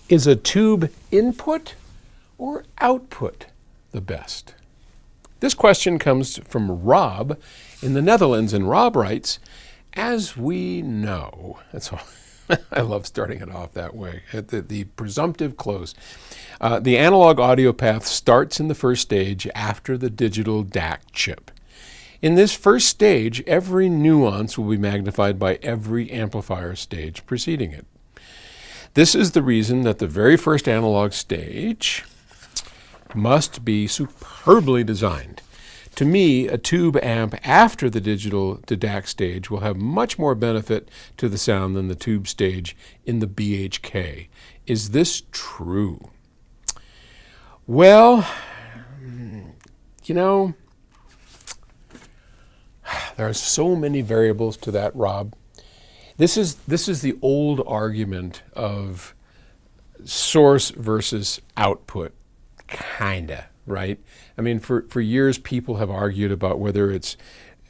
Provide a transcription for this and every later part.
Is a tube input or output the best? This question comes from Rob in the Netherlands, and Rob writes, as we know, that's all. I love starting it off that way, at the presumptive close. The analog audio path starts in the first stage after the digital DAC chip. In this first stage, every nuance will be magnified by every amplifier stage preceding it. This is the reason that the very first analog stage must be superbly designed. To me, a tube amp after the digital to DAC stage will have much more benefit to the sound than the tube stage in the BHK. Is this true? Well, you know, there are so many variables to that, Rob. This is the old argument of source versus output, kinda, right? I mean, for years people have argued about whether it's,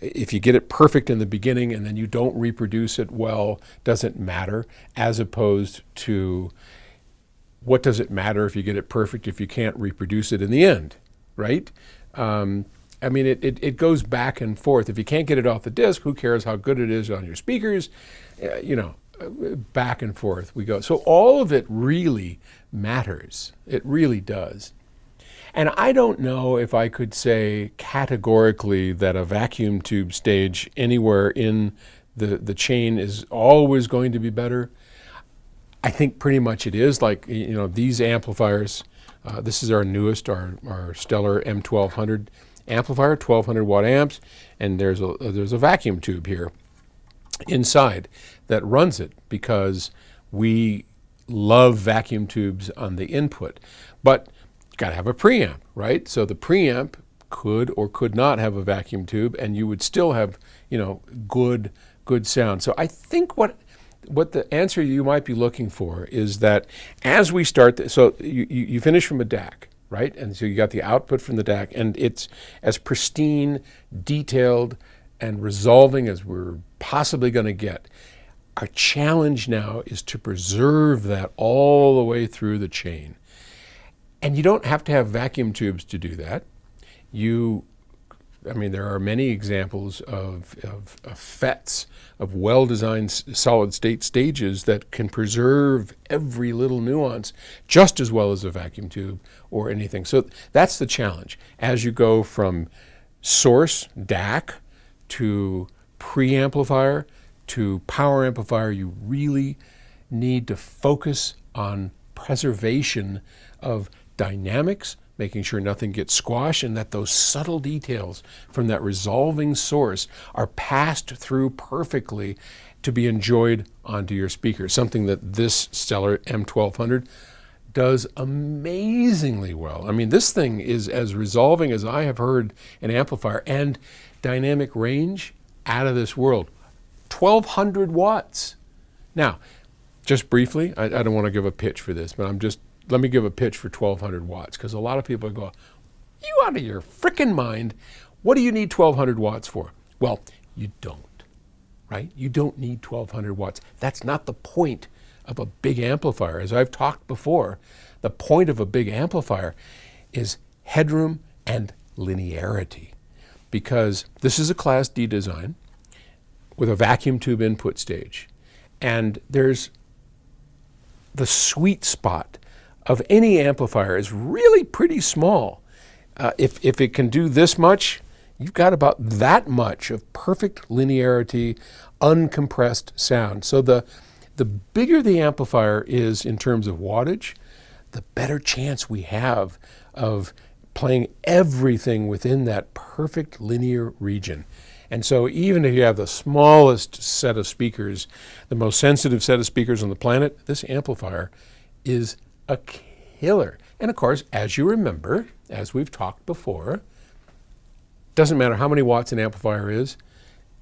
if you get it perfect in the beginning and then you don't reproduce it well, doesn't matter, as opposed to what does it matter if you get it perfect if you can't reproduce it in the end, right? I mean, it goes back and forth. If you can't get it off the disc, who cares how good it is on your speakers? Back and forth we go. So all of it really matters. It really does. And I don't know if I could say categorically that a vacuum tube stage anywhere in the chain is always going to be better. I think pretty much it is. Like, these amplifiers, this is our newest, our Stellar M1200 amplifier, 1200 watt amps, and there's a vacuum tube here inside that runs it because we love vacuum tubes on the input. But you got to have a preamp, right? So the preamp could or could not have a vacuum tube, and you would still have, good sound. So I think what the answer you might be looking for is that as we start, so you finish from a DAC, right? And so you got the output from the DAC, and it's as pristine, detailed, and resolving as we're possibly going to get. Our challenge now is to preserve that all the way through the chain. And you don't have to have vacuum tubes to do that. There are many examples of FETs, of well-designed solid-state stages that can preserve every little nuance just as well as a vacuum tube or anything. So that's the challenge. As you go from source, DAC, to preamplifier, to power amplifier, you really need to focus on preservation of dynamics, making sure nothing gets squashed, and that those subtle details from that resolving source are passed through perfectly to be enjoyed onto your speaker. Something that this Stellar M1200 does amazingly well. I mean, this thing is as resolving as I have heard an amplifier, and dynamic range out of this world. 1200 watts. Now, just briefly, I don't want to give a pitch for this, but let me give a pitch for 1200 watts, because a lot of people go, you out of your frickin' mind. What do you need 1200 watts for? Well, you don't, right? You don't need 1200 watts. That's not the point of a big amplifier. As I've talked before, the point of a big amplifier is headroom and linearity, because this is a Class D design with a vacuum tube input stage. And there's the sweet spot of any amplifier is really pretty small. If it can do this much, you've got about that much of perfect linearity, uncompressed sound. So the bigger the amplifier is in terms of wattage, the better chance we have of playing everything within that perfect linear region. And so even if you have the smallest set of speakers, the most sensitive set of speakers on the planet, this amplifier is a killer. And of course, as you remember, as we've talked before, doesn't matter how many watts an amplifier is,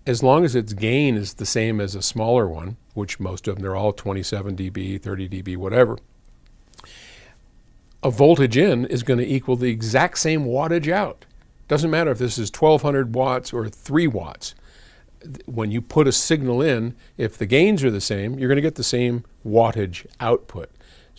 as long as its gain is the same as a smaller one, which most of them, they're all 27 dB, 30 dB, whatever, a voltage in is going to equal the exact same wattage out. Doesn't matter if this is 1200 watts or 3 watts. When you put a signal in, if the gains are the same, you're going to get the same wattage output.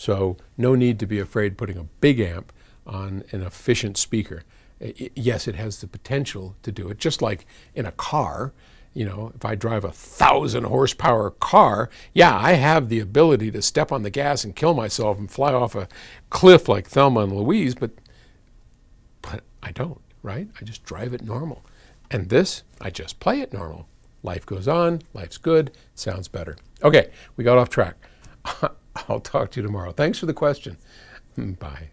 So no need to be afraid putting a big amp on an efficient speaker. Yes, it has the potential to do it, just like in a car. You know, if I drive 1,000 horsepower car, yeah, I have the ability to step on the gas and kill myself and fly off a cliff like Thelma and Louise, but I don't, right? I just drive it normal. And this, I just play it normal. Life goes on, life's good, sounds better. Okay, we got off track. I'll talk to you tomorrow. Thanks for the question. Bye.